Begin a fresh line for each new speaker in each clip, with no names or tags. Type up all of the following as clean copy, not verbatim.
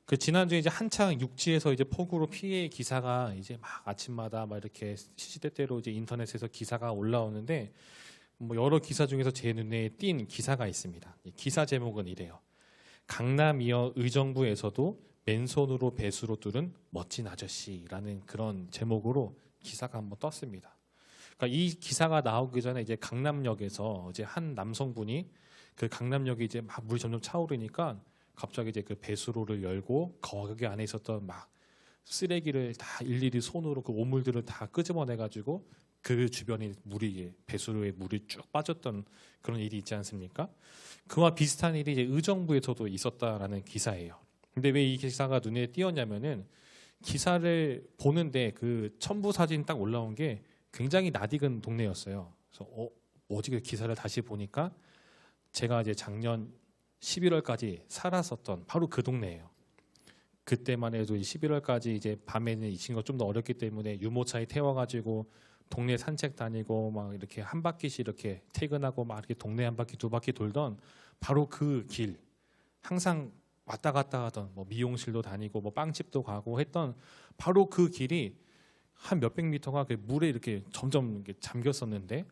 그 지난주에 이제 한창 육지에서 이제 폭우로 피해 기사가 이제 막 아침마다 막 이렇게 시시때때로 이제 인터넷에서 기사가 올라오는데 뭐 여러 기사 중에서 제 눈에 띈 기사가 있습니다. 이 기사 제목은 이래요. 강남이어 의정부에서도 맨손으로 배수로 뚫은 멋진 아저씨라는 그런 제목으로 기사가 한번 떴습니다. 그러니까 이 기사가 나오기 전에 이제 강남역에서 이제 한 남성분이 그 강남역이 이제 막 물이 점점 차오르니까 갑자기 이제 그 배수로를 열고 거기 안에 있었던 막 쓰레기를 다 일일이 손으로 그 오물들을 다 끄집어내 가지고 그 주변에 물이 배수로에 물이 쭉 빠졌던 그런 일이 있지 않습니까? 그와 비슷한 일이 이제 의정부에서도 있었다라는 기사예요. 근데 왜 이 기사가 눈에 띄었냐면은 기사를 보는데 그 첨부 사진 딱 올라온 게 굉장히 낯익은 동네였어요. 그래서 뭐지 그 기사를 다시 보니까 제가 이제 작년 11월까지 살았었던 바로 그 동네예요. 그때만 해도 11월까지 이제 밤에는 이 친구가 좀 더 어렸기 때문에 유모차에 태워가지고 동네 산책 다니고 막 이렇게 한 바퀴씩 이렇게 퇴근하고 막 이렇게 동네 한 바퀴 두 바퀴 돌던 바로 그 길, 항상 왔다 갔다 하던 뭐 미용실도 다니고 뭐 빵집도 가고 했던 바로 그 길이 한 몇백 미터가 그 물에 이렇게 점점 이렇게 잠겼었는데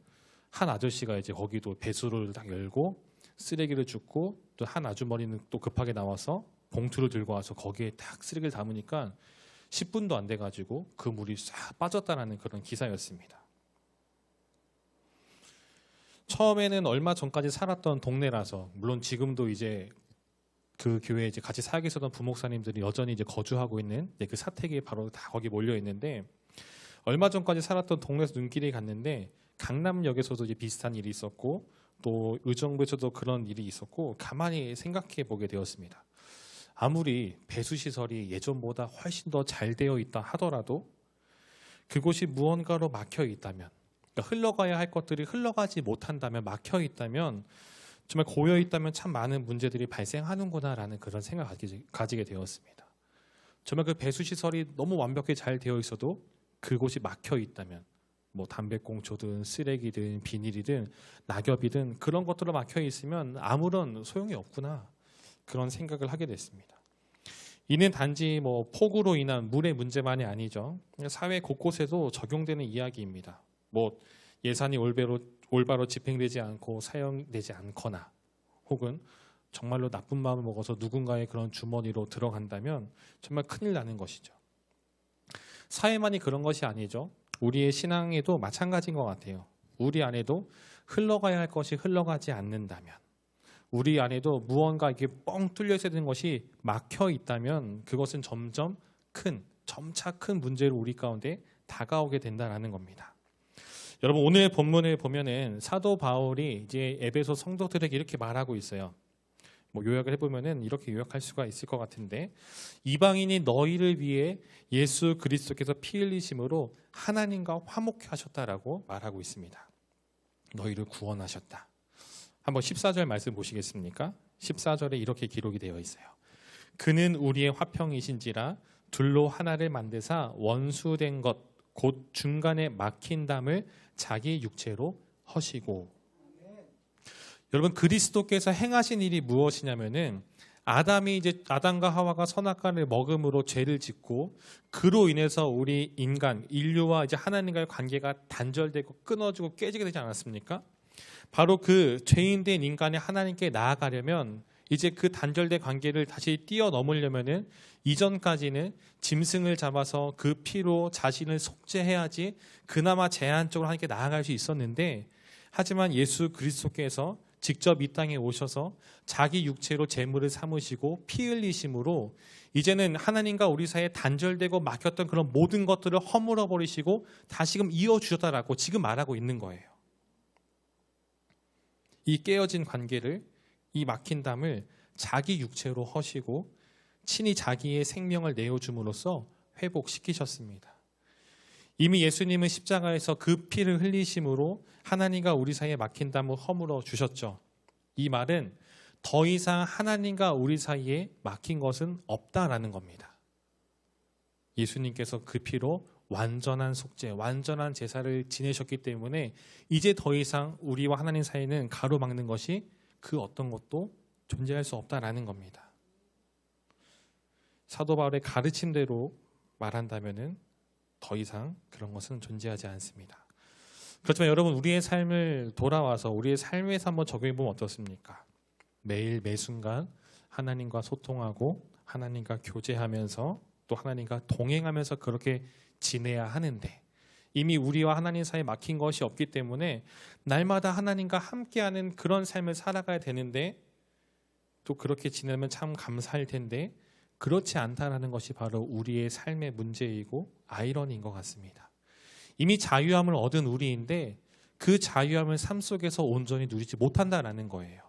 한 아저씨가 이제 거기도 배수로를 딱 열고 쓰레기를 줍고 또 한 아주머니는 또 급하게 나와서 봉투를 들고 와서 거기에 딱 쓰레기를 담으니까 10분도 안 돼가지고 그 물이 싹 빠졌다라는 그런 기사였습니다. 처음에는 얼마 전까지 살았던 동네라서 물론 지금도 이제 그 교회에 이제 같이 살고 있었던 부목사님들이 여전히 이제 거주하고 있는 그 사택이 바로 다 거기 몰려 있는데 얼마 전까지 살았던 동네에서 눈길이 갔는데 강남역에서도 이제 비슷한 일이 있었고 또 의정부에서도 그런 일이 있었고 가만히 생각해 보게 되었습니다. 아무리 배수시설이 예전보다 훨씬 더 잘 되어 있다 하더라도 그곳이 무언가로 막혀 있다면 그러니까 흘러가야 할 것들이 흘러가지 못한다면 막혀 있다면 정말 고여 있다면 참 많은 문제들이 발생하는구나라는 그런 생각을 가지게 되었습니다. 정말 그 배수시설이 너무 완벽히 잘 되어 있어도 그곳이 막혀 있다면 뭐 담배꽁초든 쓰레기든 비닐이든 낙엽이든 그런 것들로 막혀 있으면 아무런 소용이 없구나 그런 생각을 하게 됐습니다. 이는 단지 뭐 폭우로 인한 물의 문제만이 아니죠. 사회 곳곳에도 적용되는 이야기입니다. 뭐 예산이 올바로 집행되지 않고 사용되지 않거나 혹은 정말로 나쁜 마음을 먹어서 누군가의 그런 주머니로 들어간다면 정말 큰일 나는 것이죠. 사회만이 그런 것이 아니죠. 우리의 신앙에도 마찬가지인 것 같아요. 우리 안에도 흘러가야 할 것이 흘러가지 않는다면 우리 안에도 무언가 이게 뻥 뚫려 있어야 되는 것이 막혀 있다면 그것은 점차 큰 문제로 우리 가운데 다가오게 된다는 겁니다. 여러분 오늘 본문을 보면은 사도 바울이 이제 에베소 성도들에게 이렇게 말하고 있어요. 뭐 요약을 해보면은 이렇게 요약할 수가 있을 것 같은데 이방인이 너희를 위해 예수 그리스도께서 피 흘리심으로 하나님과 화목케 하셨다라고 말하고 있습니다. 너희를 구원하셨다. 한번 14절 말씀 보시겠습니까? 14절에 이렇게 기록이 되어 있어요. 그는 우리의 화평이신지라 둘로 하나를 만드사 원수된 것 곧 중간에 막힌 담을 자기 육체로 허시고. 여러분 그리스도께서 행하신 일이 무엇이냐면은 아담과 하와가 선악과를 먹음으로 죄를 짓고 그로 인해서 우리 인류와 이제 하나님과의 관계가 단절되고 끊어지고 깨지게 되지 않았습니까? 바로 그 죄인된 인간이 하나님께 나아가려면 이제 그 단절된 관계를 다시 뛰어넘으려면은 이전까지는 짐승을 잡아서 그 피로 자신을 속죄해야지 그나마 제한적으로 하나님께 나아갈 수 있었는데 하지만 예수 그리스도께서 직접 이 땅에 오셔서 자기 육체로 제물을 삼으시고 피 흘리심으로 이제는 하나님과 우리 사이에 단절되고 막혔던 그런 모든 것들을 허물어 버리시고 다시금 이어주셨다라고 지금 말하고 있는 거예요. 이 깨어진 관계를 이 막힌 담을 자기 육체로 허시고 친히 자기의 생명을 내어줌으로써 회복시키셨습니다. 이미 예수님은 십자가에서 그 피를 흘리심으로 하나님과 우리 사이에 막힌 담을 허물어 주셨죠. 이 말은 더 이상 하나님과 우리 사이에 막힌 것은 없다라는 겁니다. 예수님께서 그 피로 완전한 속죄, 완전한 제사를 지내셨기 때문에 이제 더 이상 우리와 하나님 사이는 가로막는 것이 그 어떤 것도 존재할 수 없다라는 겁니다. 사도 바울의 가르침대로 말한다면은 더 이상 그런 것은 존재하지 않습니다. 그렇지만 여러분, 우리의 삶을 돌아와서 우리의 삶에서 한번 적용해 보면 어떻습니까? 매일 매순간 하나님과 소통하고 하나님과 교제하면서 또 하나님과 동행하면서 그렇게 지내야 하는데, 이미 우리와 하나님 사이에 막힌 것이 없기 때문에 날마다 하나님과 함께하는 그런 삶을 살아가야 되는데, 또 그렇게 지내면 참 감사할 텐데 그렇지 않다라는 것이 바로 우리의 삶의 문제이고 아이러니인 것 같습니다. 이미 자유함을 얻은 우리인데 그 자유함을 삶 속에서 온전히 누리지 못한다라는 거예요.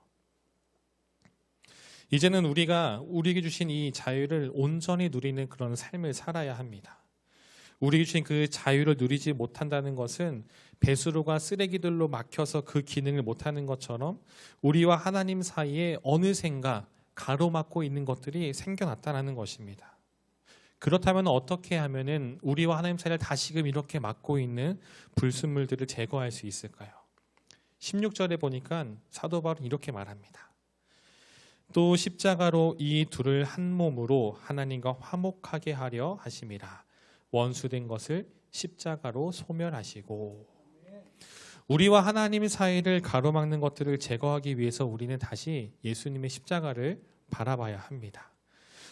이제는 우리가 우리에게 주신 이 자유를 온전히 누리는 그런 삶을 살아야 합니다. 우리에게 주신 그 자유를 누리지 못한다는 것은 배수로가 쓰레기들로 막혀서 그 기능을 못하는 것처럼 우리와 하나님 사이에 어느샌가 가로막고 있는 것들이 생겨났다는 것입니다. 그렇다면 어떻게 하면은 우리와 하나님 사이를 다시금 이렇게 막고 있는 불순물들을 제거할 수 있을까요? 16절에 보니까 사도 바울은 이렇게 말합니다. 또 십자가로 이 둘을 한 몸으로 하나님과 화목하게 하려 하심이라. 원수된 것을 십자가로 소멸하시고. 우리와 하나님 사이를 가로막는 것들을 제거하기 위해서 우리는 다시 예수님의 십자가를 바라봐야 합니다.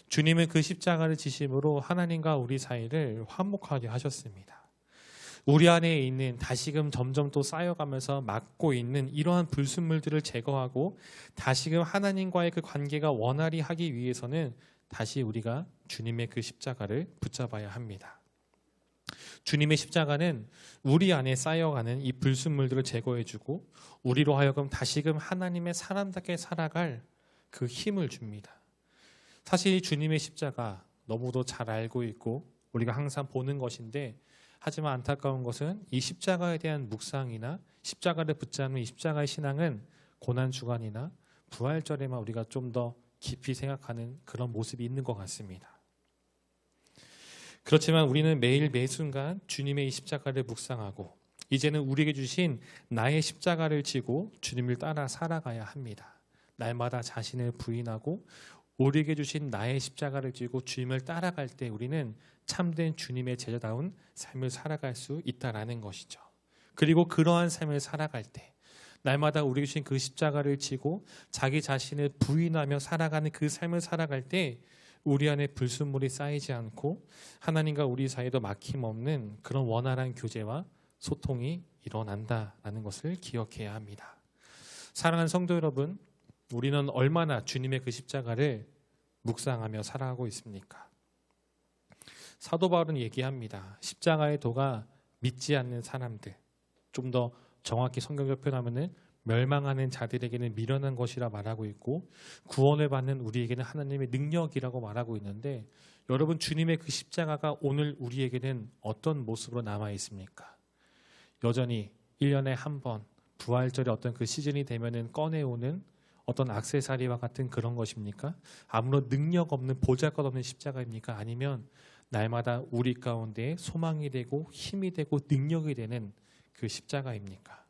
주님은 그 십자가를 지심으로 하나님과 우리 사이를 화목하게 하셨습니다. 우리 안에 있는 다시금 점점 또 쌓여가면서 막고 있는 이러한 불순물들을 제거하고 다시금 하나님과의 그 관계가 원활히 하기 위해서는 다시 우리가 주님의 그 십자가를 붙잡아야 합니다. 주님의 십자가는 우리 안에 쌓여가는 이 불순물들을 제거해주고 우리로 하여금 다시금 하나님의 사람답게 살아갈 그 힘을 줍니다. 사실 주님의 십자가 너무도 잘 알고 있고 우리가 항상 보는 것인데, 하지만 안타까운 것은 이 십자가에 대한 묵상이나 십자가를 붙잡는 이 십자가의 신앙은 고난주간이나 부활절에만 우리가 좀 더 깊이 생각하는 그런 모습이 있는 것 같습니다. 그렇지만 우리는 매일 매순간 주님의 이 십자가를 묵상하고 이제는 우리에게 주신 나의 십자가를 지고 주님을 따라 살아가야 합니다. 날마다 자신을 부인하고 우리에게 주신 나의 십자가를 지고 주님을 따라갈 때 우리는 참된 주님의 제자다운 삶을 살아갈 수 있다라는 것이죠. 그리고 그러한 삶을 살아갈 때 날마다 우리에게 주신 그 십자가를 지고 자기 자신을 부인하며 살아가는 그 삶을 살아갈 때 우리 안에 불순물이 쌓이지 않고 하나님과 우리 사이도 막힘없는 그런 원활한 교제와 소통이 일어난다라는 것을 기억해야 합니다. 사랑하는 성도 여러분, 우리는 얼마나 주님의 그 십자가를 묵상하며 살아가고 있습니까? 사도 바울은 얘기합니다. 십자가의 도가 믿지 않는 사람들, 좀 더 정확히 성경적 표현하면은 멸망하는 자들에게는 미련한 것이라 말하고 있고 구원을 받는 우리에게는 하나님의 능력이라고 말하고 있는데, 여러분, 주님의 그 십자가가 오늘 우리에게는 어떤 모습으로 남아 있습니까? 여전히 1년에 한 번 부활절의 어떤 그 시즌이 되면은 꺼내오는 어떤 액세서리와 같은 그런 것입니까? 아무런 능력 없는 보잘것없는 십자가입니까? 아니면 날마다 우리 가운데 소망이 되고 힘이 되고 능력이 되는 그 십자가입니까?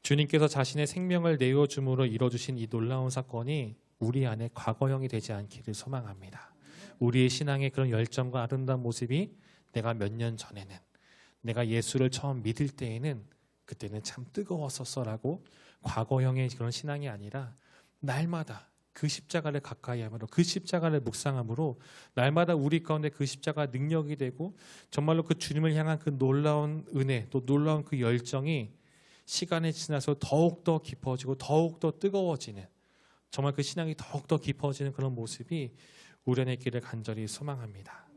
주님께서 자신의 생명을 내어줌으로 이뤄주신 이 놀라운 사건이 우리 안에 과거형이 되지 않기를 소망합니다. 우리의 신앙의 그런 열정과 아름다운 모습이 내가 몇 년 전에는, 내가 예수를 처음 믿을 때에는 그때는 참 뜨거웠었어라고 과거형의 그런 신앙이 아니라 날마다 그 십자가를 가까이 함으로, 그 십자가를 묵상함으로 날마다 우리 가운데 그 십자가 능력이 되고 정말로 그 주님을 향한 그 놀라운 은혜, 또 놀라운 그 열정이 시간이 지나서 더욱더 깊어지고 더욱더 뜨거워지는, 정말 그 신앙이 더욱더 깊어지는 그런 모습이 우리 안에 있기를 간절히 소망합니다.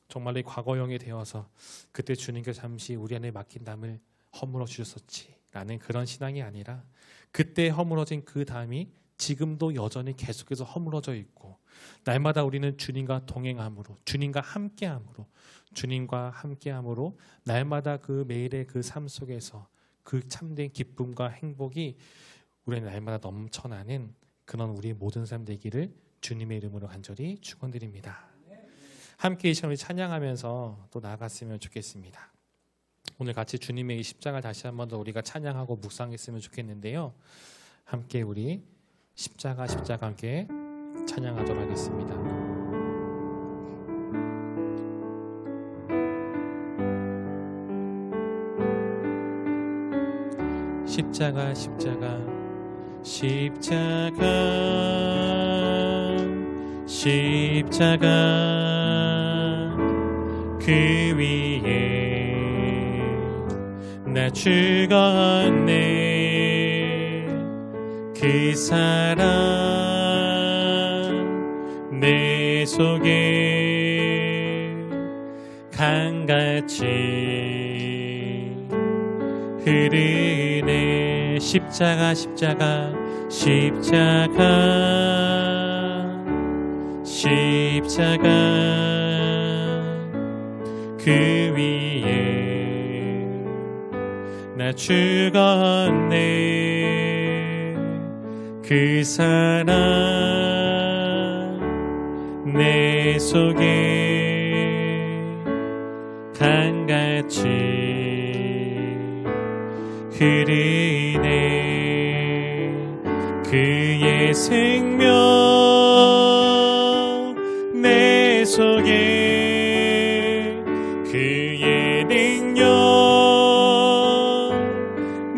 정말로 과거형이 되어서 그때 주님께서 잠시 우리 안에 막힌 담을 허물어 주셨었지라는 그런 신앙이 아니라, 그때 허물어진 그 담이 지금도 여전히 계속해서 허물어져 있고 날마다 우리는 주님과 동행함으로, 주님과 함께함으로 날마다 그 매일의 그 삶 속에서 그 참된 기쁨과 행복이 우리의 날마다 넘쳐나는 그런 우리의 모든 삶 되기를 주님의 이름으로 간절히 축원드립니다. 함께 이 시간을 찬양하면서 또 나아갔으면 좋겠습니다. 오늘 같이 주님의 이 십자가를 다시 한 번 더 우리가 찬양하고 묵상했으면 좋겠는데요. 함께 우리 십자가 함께 찬양하도록 하겠습니다. 십자가 십자가 십자가 십자가 그 위에 나 죽었네. 그 사랑 내 속에 강같이 흐르네. 십자가 십자가 십자가 십자가 그 위에 나 죽었네. 그 사랑 내 속에 강같이 흐르네. 그의 생명 내 속에 그의 능력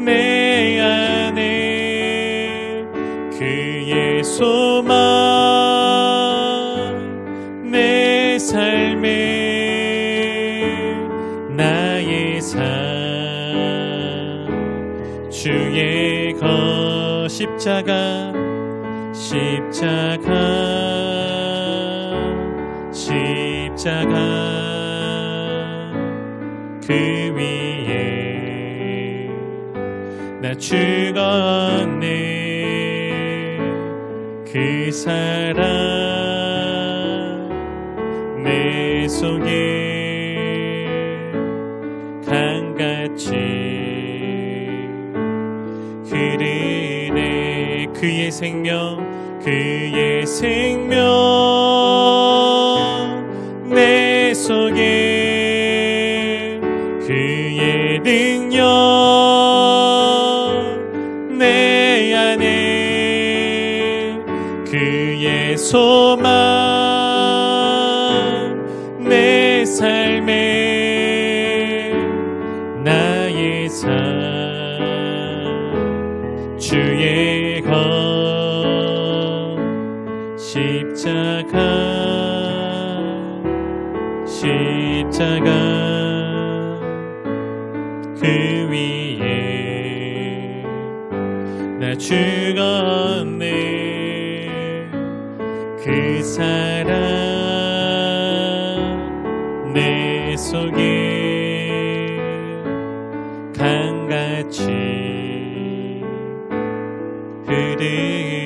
내 안에 그의 소망 내 삶에 나의 삶 주의 것 십자가 십자가 십자가 그 위에 나 죽었네. 그 사랑 내 속에 강같이 흐르네. 그의 생명 그의 생명 내 속에 그의 능력 내 안에 그의 소망 내 삶에 나의 삶 주의 것 십자가 십자가 그 위에 나 죽었네. 그 사랑 내 속에 강같이 흐르네.